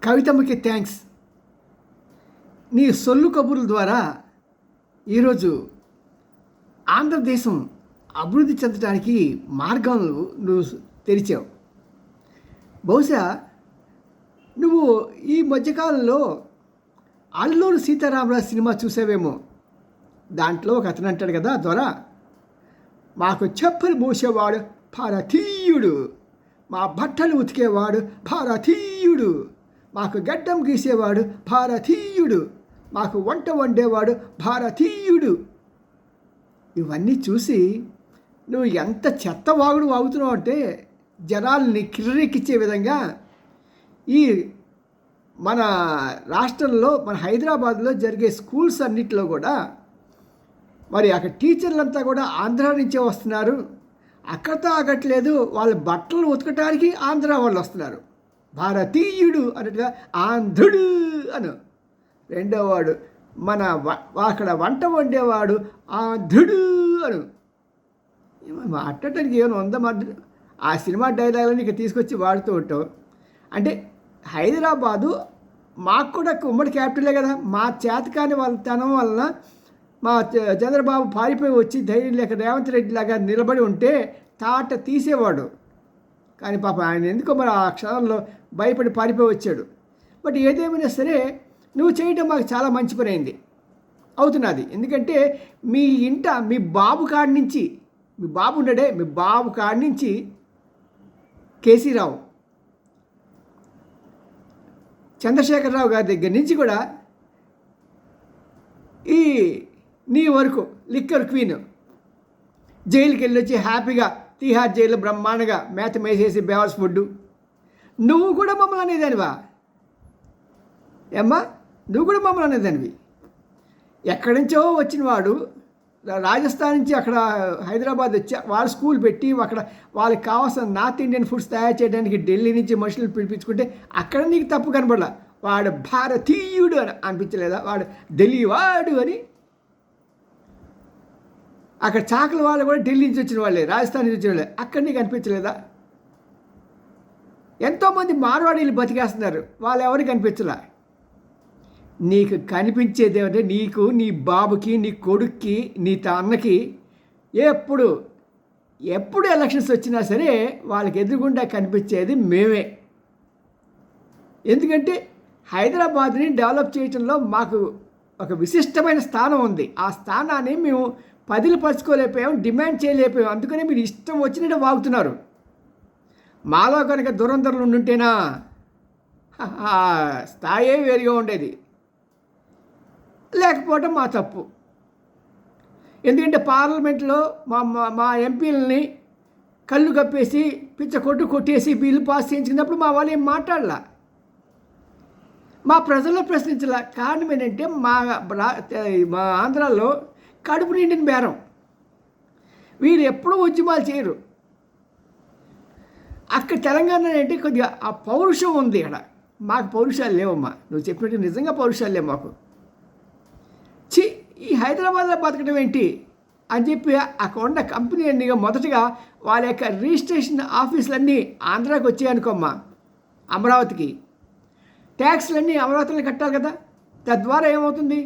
కవితమ్మకి thanks. నీ సొల్లు కబుర్ల ద్వారా ఈరోజు ఆంధ్రదేశం అభివృద్ధి చెందడానికి మార్గాలు నువ్వు తెరిచావు. బహుశా నువ్వు ఈ మధ్యకాలంలో అల్లూరి సీతారామరాజు సినిమా చూసావేమో. దాంట్లో ఒక అతను అంటాడు కదా, ద్వారా మాకు చెప్పులు మూసేవాడు భారతీయుడు, మా బట్టలు ఉతికేవాడు భారతీయుడు, మాకు గడ్డం గీసేవాడు భారతీయుడు, మాకు వంట వండేవాడు భారతీయుడు. ఇవన్నీ చూసి నువ్వు ఎంత చెత్త వాగుడు వాగుతున్నావు అంటే జనాల్ని కిర్రెక్కిచ్చే విధంగా ఈ మన రాష్ట్రంలో మన హైదరాబాద్లో జరిగే స్కూల్స్ అన్నిటిలో కూడా మరి అక్కడ టీచర్లంతా కూడా ఆంధ్ర నుంచే వస్తున్నారు. అక్కడతో ఆగట్లేదు, వాళ్ళ బట్టలు ఉతకటానికి ఆంధ్ర వాళ్ళు వస్తున్నారు. భారతీయుడు అన్నట్టుగా ఆంధ్రుడు అను. రెండోవాడు మన అక్కడ వంట వండేవాడు ఆంధ్రుడు అను. మాట్లాడటానికి ఏమైనా ఉందా? ఆ సినిమా డైలాగులని ఇక తీసుకొచ్చి వాడుతూ ఉంటావు. అంటే హైదరాబాదు మాకు కూడా ఉమ్మడి క్యాపిటలే కదా. మా చేతకాని వాళ్ళ తనం వలన మా చంద్రబాబు పారిపోయి వచ్చి ధైర్యం లేక రేవంత్ రెడ్డి లాగా నిలబడి ఉంటే తాట తీసేవాడు. కానీ పాప ఆయన ఎందుకో మరి ఆ క్షణంలో భయపడి పారిపోయి వచ్చాడు. బట్ ఏదేమైనా సరే నువ్వు చేయడం మాకు చాలా మంచి పని అయింది, అవుతున్నది. ఎందుకంటే మీ ఇంట మీ బాబు కాడి నుంచి, మీ బాబు ఉన్నాడే, మీ బాబు కాడి నుంచి కేసీ రావు, చంద్రశేఖరరావు గారి దగ్గర నుంచి కూడా ఈ నీ వరకు లిక్కర్ క్వీన్ జైలుకి వెళ్ళి వచ్చి హ్యాపీగా తిహార్ జైల్లో బ్రహ్మాండంగా మేత మేసేసి బేవర్స్ ఫుడ్. నువ్వు కూడా మమ్మల్ని అనేదానివా ఏమ్మా? నువ్వు కూడా మమ్మల్ని అనేదానివి. ఎక్కడి నుంచో వచ్చిన వాడు రాజస్థాన్ నుంచి అక్కడ హైదరాబాద్ వచ్చి వాళ్ళు స్కూల్ పెట్టి అక్కడ వాళ్ళకి కావాల్సిన నార్త్ ఇండియన్ ఫుడ్స్ తయారు చేయడానికి ఢిల్లీ నుంచి మనుషులు పిలిపించుకుంటే అక్కడ నీకు తప్పు కనబడలా. వాడు భారతీయుడు అని అనిపించలేదా? వాడు ఢిల్లీ వాడు అని. అక్కడ చాకల వాళ్ళు కూడా ఢిల్లీ నుంచి వచ్చిన వాళ్ళే, రాజస్థాన్ నుంచి వచ్చిన వాళ్ళే. అక్కడ నీకు అనిపించలేదా? ఎంతోమంది మార్వాడీలు బతికేస్తున్నారు, వాళ్ళు ఎవరికి కనిపించలే. నీకు కనిపించేది ఏమంటే నీకు, నీ బాబుకి, నీ కొడుక్కి, నీ అన్నకి ఎప్పుడు ఎలక్షన్స్ వచ్చినా సరే వాళ్ళకి ఎదురుగుండా కనిపించేది మేమే. ఎందుకంటే హైదరాబాద్ని డెవలప్ చేయడంలో మాకు ఒక విశిష్టమైన స్థానం ఉంది. ఆ స్థానాన్ని మేము పదిలపరచుకోలేకపోయాం, డిమాండ్ చేయలేకపోయాం. అందుకనే మీరు ఇష్టం వచ్చినట్టు వాగుతున్నారు. మాలో కనుక దురంధరులు ఉండుంటేనా స్థాయే వేరుగా ఉండేది. లేకపోవటం మా తప్పు. ఎందుకంటే పార్లమెంట్లో మా ఎంపీలని కళ్ళు కప్పేసి పిచ్చ కొట్టేసి బిల్లు పాస్ చేయించుకున్నప్పుడు మా వాళ్ళు ఏం మాట్లాడలా, మా ప్రజల్లో ప్రశ్నించలా. కారణం ఏంటంటే మా ఆంధ్రాలో కడుపు నిండిన బేరం. వీరు ఎప్పుడూ ఉద్యమాలు చేయరు. అక్కడ తెలంగాణ అంటే కొద్దిగా ఆ పౌరుషం ఉంది. ఇక్కడ మాకు పౌరుషాలు లేవమ్మా. నువ్వు చెప్పినట్టు నిజంగా పౌరుషాలు లేవు మాకు. ఈ హైదరాబాద్లో బతకడం ఏంటి అని చెప్పి అక్కడ ఉన్న కంపెనీ అన్నీగా మొదటగా వాళ్ళ యొక్క రిజిస్ట్రేషన్ ఆఫీసులన్నీ ఆంధ్రాకి వచ్చాయనుకోమ్మా, అమరావతికి. ట్యాక్స్లన్నీ అమరావతిలో కట్టాలి కదా. తద్వారా ఏమవుతుంది?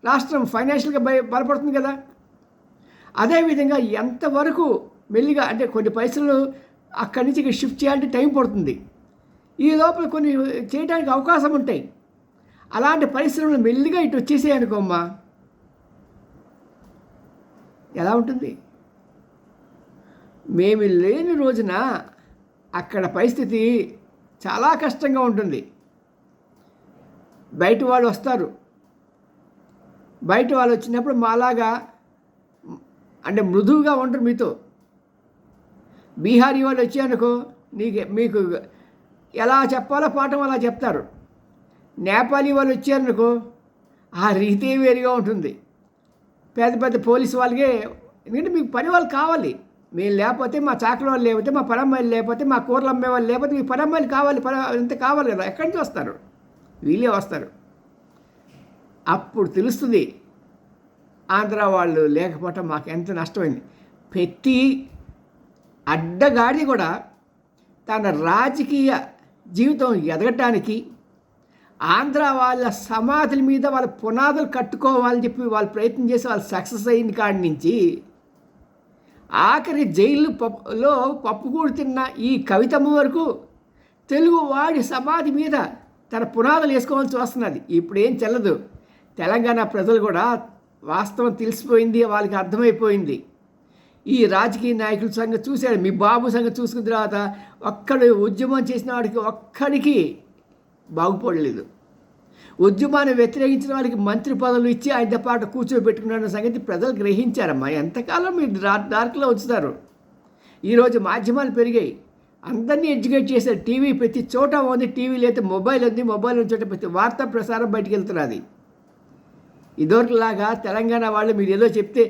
రాష్ట్రం ఫైనాన్షియల్గా బలపడుతుంది కదా. అదేవిధంగా ఎంతవరకు మెల్లిగా అంటే కొన్ని పైసలు అక్కడి నుంచి ఇక్కడ షిఫ్ట్ చేయాలంటే టైం పడుతుంది. ఈ లోపల కొన్ని చేయడానికి అవకాశం ఉంటాయి. అలాంటి పరిశ్రమలు మెల్లిగా ఇటు వచ్చేసాయి అనుకోమ్మా, ఎలా ఉంటుంది? మేము లేని రోజున అక్కడ పరిస్థితి చాలా కష్టంగా ఉంటుంది. బయట వాళ్ళు వస్తారు. బయట వాళ్ళు వచ్చినప్పుడు మాలాగా అంటే మృదువుగా ఉంటారు మీతో. బీహారీ వాళ్ళు వచ్చారనుకో మీకు ఎలా చెప్పాలో పాఠం అలా చెప్తారు. నేపాలీ వాళ్ళు వచ్చారనుకో ఆ రీతే వేరుగా ఉంటుంది. పెద్ద పెద్ద పోలీసు వాళ్ళకే, ఎందుకంటే మీకు పని వాళ్ళు కావాలి. మేము లేకపోతే, మా చాకల వాళ్ళు లేకపోతే, మా పరమ్మాయిలు లేకపోతే, మా కూరలు అమ్మే వాళ్ళు లేకపోతే మీకు పరమ్మాయిలు కావాలి. ఇంత కావాలి కదా. ఎక్కడి నుంచి వస్తారు? వీళ్ళే వస్తారు. అప్పుడు తెలుస్తుంది ఆంధ్ర వాళ్ళు లేకపోవటం మాకు ఎంత నష్టమైంది. ప్రతి అడ్డగాడి కూడా తన రాజకీయ జీవితం ఎదగటానికి ఆంధ్ర వాళ్ళ సమాధుల మీద వాళ్ళ పునాదులు కట్టుకోవాలని చెప్పి వాళ్ళు ప్రయత్నం చేసి వాళ్ళు సక్సెస్ అయిన కాడి నుంచి ఆఖరి జైలులో పప్పుకూడు తిన్న ఈ కవితమ్మ వరకు తెలుగు వాడి సమాధి మీద తన పునాదులు వేసుకోవాల్సి వస్తున్నది. ఇప్పుడు ఏం చెల్లదు. తెలంగాణ ప్రజలు కూడా వాస్తవం తెలిసిపోయింది, వాళ్ళకి అర్థమైపోయింది. ఈ రాజకీయ నాయకుల సంగతి చూశాడు, మీ బాబు సంగతి చూసుకున్న తర్వాత ఒక్కడు ఉద్యమం చేసిన వాడికి ఒక్కడికి బాగుపడలేదు. ఉద్యమాన్ని వ్యతిరేకించిన వాళ్ళకి మంత్రి పదవులు ఇచ్చి ఆయన పాటు కూర్చోబెట్టుకున్న సంగతి ప్రజలు గ్రహించారమ్మా. ఎంతకాలం మీరు డార్క్లో ఉంచుతారు? ఈరోజు మాధ్యమాలు పెరిగాయి, అందరినీ ఎడ్యుకేట్ చేశారు. టీవీ ప్రతి చోట ఉంది, టీవీ లేదా మొబైల్ ఉంది, మొబైల్ ఉన్న చోట ప్రతి వార్తా ప్రసారం బయటికి వెళ్తున్నది. ఇదివరకులాగా తెలంగాణ వాళ్ళు మీరు ఏదో చెప్తే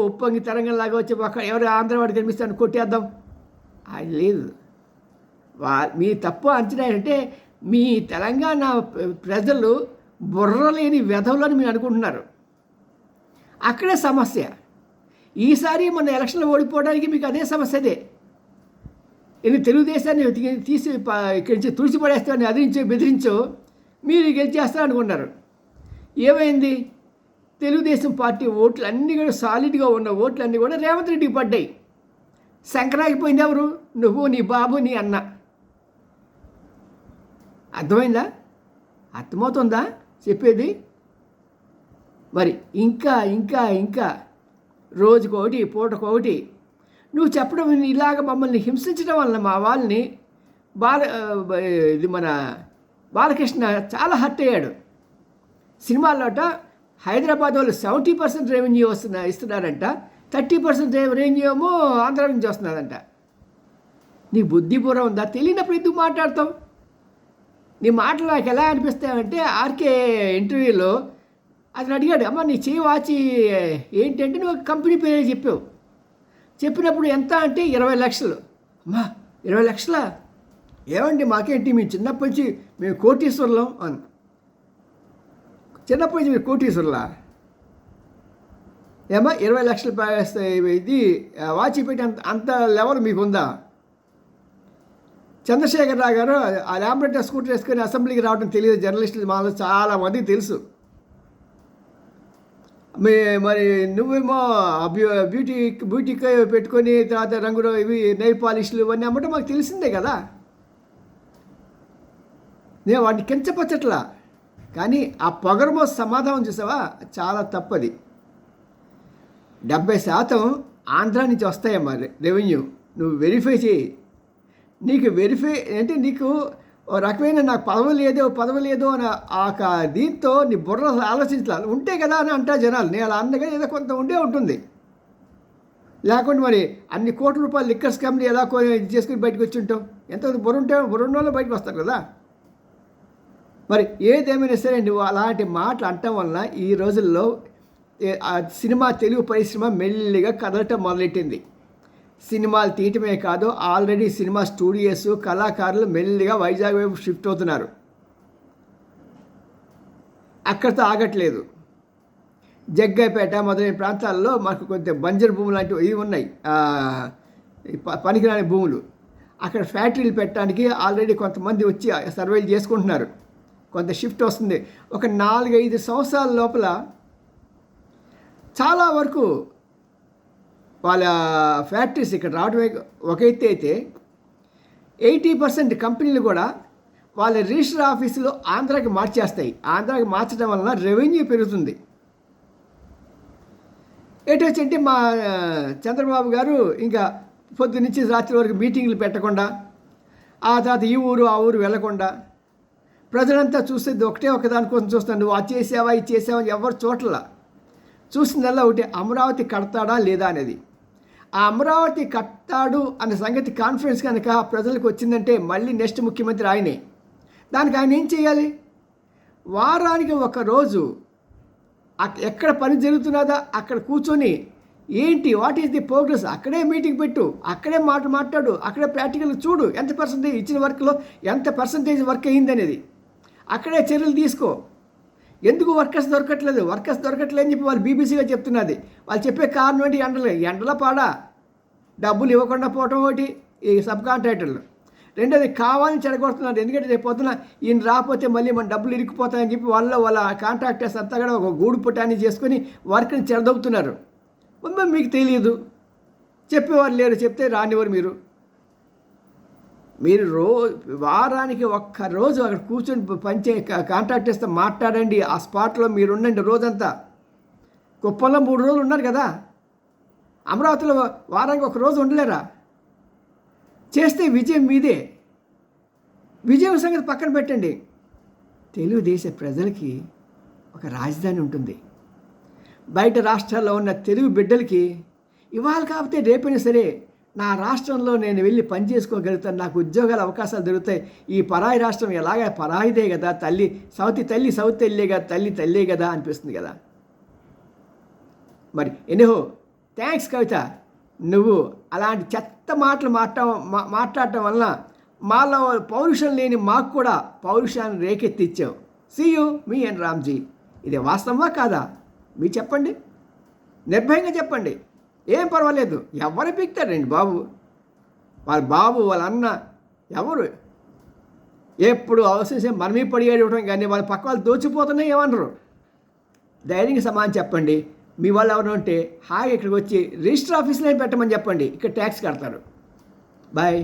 ఉప్పొంగి తెలంగాణలాగా వచ్చి ఒక ఎవరు ఆంధ్ర వాడు కనిపిస్తాను కొట్టేద్దాం, అది లేదు. మీ తప్పు అంచనా అంటే మీ తెలంగాణ ప్రజలు బుర్రలేని వెధవులని మీరు అనుకుంటున్నారు. అక్కడే సమస్య. ఈసారి మన ఎలక్షన్లో ఓడిపోవడానికి మీకు అదే సమస్యదే. ఇది తెలుగుదేశాన్ని తీసి ఇక్కడి నుంచి తుడిచిపడేస్తామని అదిరించో బెదిరించో మీరు గెలిచేస్తారు అనుకున్నారు. ఏమైంది? తెలుగుదేశం పార్టీ ఓట్లు అన్నీ కూడా సాలిడ్గా ఉన్న ఓట్లన్నీ కూడా రేవంత్ రెడ్డికి పడ్డాయి. సంక్రాంతిపోయింది ఎవరు? నువ్వు, నీ బాబు, నీ అన్న. అర్థమైందా? అర్థమవుతుందా చెప్పేది? మరి ఇంకా ఇంకా ఇంకా రోజుకొకటి పూటకొకటి నువ్వు చెప్పడం, ఇలాగ మమ్మల్ని హింసించడం వలన మా వాళ్ళని మన బాలకృష్ణ చాలా హర్ట్ అయ్యాడు. సినిమాల్లోట హైదరాబాద్ వాళ్ళు 70% రెవెన్యూ ఇస్తున్నారంట, 30% రెవెన్యూ ఏమో ఆంధ్ర నుంచి వస్తున్నారంట. నీ బుద్ధిపూర్వం ఉందా? తెలియనప్పుడు ఎందుకు మాట్లాడతావు? నీ మాటలు నాకు ఎలా అనిపిస్తాయంటే, ఆర్కే ఇంటర్వ్యూలో అతను అడిగాడు, అమ్మ నీ చేయి వాచి ఏంటంటే నువ్వు కంపెనీ పేరే చెప్పావు. చెప్పినప్పుడు ఎంత అంటే 20 లక్షలు. అమ్మా 20 లక్షలా? ఏమండి మాకేంటి, మేము చిన్నప్పటి నుంచి మేము కోటీశ్వరులం అని. చిన్నప్పటి నుంచి మీరు కోటీశ్వరులా? ఏమా 20 లక్షలు ఇది వాచి పెట్టి అంత లెవెల్ మీకుందా? చంద్రశేఖరరావు గారు ఆ ల్యాంబ్రెట్ స్కూటర్ వేసుకొని అసెంబ్లీకి రావడం తెలియదు జర్నలిస్టులు మాలో చాలామందికి తెలుసు. మరి నువ్వేమో బ్యూటీకి పెట్టుకొని తర్వాత రంగులు ఇవి నెయిల్ పాలిష్లు ఇవన్నీ అమ్మటం మాకు తెలిసిందే కదా. నేను వాటిని కించపచ్చట్లా, కానీ ఆ పొగరమో సమాధానం చూసావా, చాలా తప్పది. 70% ఆంధ్ర నుంచి వస్తాయమ్మా రెవెన్యూ. నువ్వు వెరిఫై చేయి. నీకు వెరిఫై అంటే నీకు రకమైన నాకు పదవి లేదో అని ఆ దీంతో నీ బుర్ర ఆలోచించాలి. ఉంటే కదా అని అంటారు జనాలు. నేను అలా అన్నగా ఏదో కొంత ఉండే ఉంటుంది. లేకుంటే మరి అన్ని కోట్ల రూపాయలు లిక్కర్స్ కంపెనీ ఎలా చేసుకుని బయటకు వచ్చి ఉంటావు? ఎంతమంది బుర్ర ఉన్న వాళ్ళు బయటకు వస్తారు కదా. మరి ఏదేమైనా సరే నువ్వు అలాంటి మాటలు అనటం వలన ఈ రోజుల్లో సినిమా తెలుగు పరిశ్రమ మెల్లిగా కదలటం మొదలెట్టింది. సినిమాలు తీయటమే కాదు, ఆల్రెడీ సినిమా స్టూడియోస్ కళాకారులు మెల్లిగా వైజాగ్ వైపు షిఫ్ట్ అవుతున్నారు. అక్కడితో ఆగట్లేదు. జగ్గైపేట మొదలైన ప్రాంతాల్లో మాకు కొంత బంజరు భూములు లాంటివి ఇవి ఉన్నాయి, పనికిరాని భూములు. అక్కడ ఫ్యాక్టరీలు పెట్టడానికి ఆల్రెడీ కొంతమంది వచ్చి సర్వేలు చేసుకుంటున్నారు. కొంత షిఫ్ట్ వస్తుంది. ఒక 4-5 సంవత్సరాల లోపల చాలా వరకు వాళ్ళ ఫ్యాక్టరీస్ ఇక్కడ రావడమే ఒక ఎత్తు అయితే 80% కంపెనీలు కూడా వాళ్ళ రిజిస్టర్ ఆఫీసులో ఆంధ్రాకి మార్చేస్తాయి. ఆంధ్రాకి మార్చడం వలన రెవెన్యూ పెరుగుతుంది. ఏంటొచ్చింటే మా చంద్రబాబు గారు ఇంకా పొద్దు నుంచి రాత్రి వరకు మీటింగ్లు పెట్టకుండా, ఆ తర్వాత ఈ ఊరు ఆ ఊరు వెళ్లకుండా ప్రజలంతా చూసేది ఒకటే ఒకదానికోసం చూస్తాను. నువ్వు అది చేసావా ఇది చేసావా అని ఎవరు చూడలా. చూసిందల్లా ఒకటి, అమరావతి కడతాడా లేదా అనేది. ఆ అమరావతి కట్టాడు అనే సంగతి కాన్ఫిడెన్స్ కనుక ప్రజలకు వచ్చిందంటే మళ్ళీ నెక్స్ట్ ముఖ్యమంత్రి ఆయనే. దానికి ఆయన ఏం చేయాలి? వారానికి ఒక రోజు ఎక్కడ పని జరుగుతున్నదా అక్కడ కూర్చొని ఏంటి వాట్ ఈస్ ది ప్రోగ్రెస్ అక్కడే మీటింగ్ పెట్టు, అక్కడే మాట్లాడు, అక్కడే ప్రాక్టికల్ చూడు, ఎంత పర్సంటేజ్ ఇచ్చిన వర్క్లో ఎంత పర్సంటేజ్ వర్క్ అయ్యింది అనేది అక్కడే చర్యలు తీసుకో. ఎందుకు వర్కర్స్ దొరకట్లేదు అని చెప్పి వాళ్ళు బీబీసీగా చెప్తున్నది. వాళ్ళు చెప్పే కారణం ఏంటి? ఎండల పాడా డబ్బులు ఇవ్వకుండా పోవటం ఒకటి, ఈ సబ్ కాంట్రాక్టర్లు. రెండోది కావాలని చెడగొడుతున్నారు. ఎందుకంటే రేపు పొద్దున ఈయన రాకపోతే మళ్ళీ మన డబ్బులు ఇరుక్కుపోతాయని చెప్పి వాళ్ళ కాంట్రాక్టర్స్ అంతా కూడా ఒక గూడు పుటాన్ని చేసుకొని వర్క్ని చెడదొక్కుతున్నారు. మీకు తెలియదు, చెప్పేవారు లేరు, చెప్తే రానివారు. మీరు వారానికి ఒక్కరోజు అక్కడ కూర్చొని కాంట్రాక్టర్స్తో మాట్లాడండి. ఆ స్పాట్లో మీరు ఉండండి రోజంతా. కుప్పంలో 3 రోజులు ఉన్నారు కదా, అమరావతిలో వారానికి ఒక రోజు ఉండలేరా? చేస్తే విజయం మీదే. విజయం సంగతి పక్కన పెట్టండి. తెలుగుదేశ ప్రజలకి ఒక రాజధాని ఉంటుంది. బయట రాష్ట్రాల్లో ఉన్న తెలుగు బిడ్డలకి ఇవాళ కాకపోతే రేపైనా సరే నా రాష్ట్రంలో నేను వెళ్ళి పని చేసుకోగలుగుతాను, నాకు ఉద్యోగాల అవకాశాలు దొరుకుతాయి. ఈ పరాయి రాష్ట్రం ఎలాగా పరాయిదే కదా, సౌత్ తల్లే కదా, తల్లే కదా అనిపిస్తుంది కదా. మరి ఎనిహో థ్యాంక్స్ కవిత, నువ్వు అలాంటి చెత్త మాటలు మాట్లాడటం వలన మాలో పౌరుషం లేని మాకు కూడా పౌరుషాన్ని రేకెత్తిచ్చావు. See you me and Ramji. ఇది వాస్తవమా కాదా మీరు చెప్పండి, నిర్భయంగా చెప్పండి. ఏం పర్వాలేదు, ఎవరు పీకుతారండి బాబు, వాళ్ళ అన్న ఎవరు ఎప్పుడు అవసరం మనమే పడి ఇవ్వడం కానీ వాళ్ళ పక్క వాళ్ళు దోచిపోతున్నాయి ఏమనరు. ధైర్యంగా సమాధానం చెప్పండి. మీ వాళ్ళు ఎవరు ఉంటే హాయిగా ఇక్కడికి వచ్చి రిజిస్టర్ ఆఫీస్లో పెట్టమని చెప్పండి, ఇక్కడ ట్యాక్స్ కడతారు. బాయ్.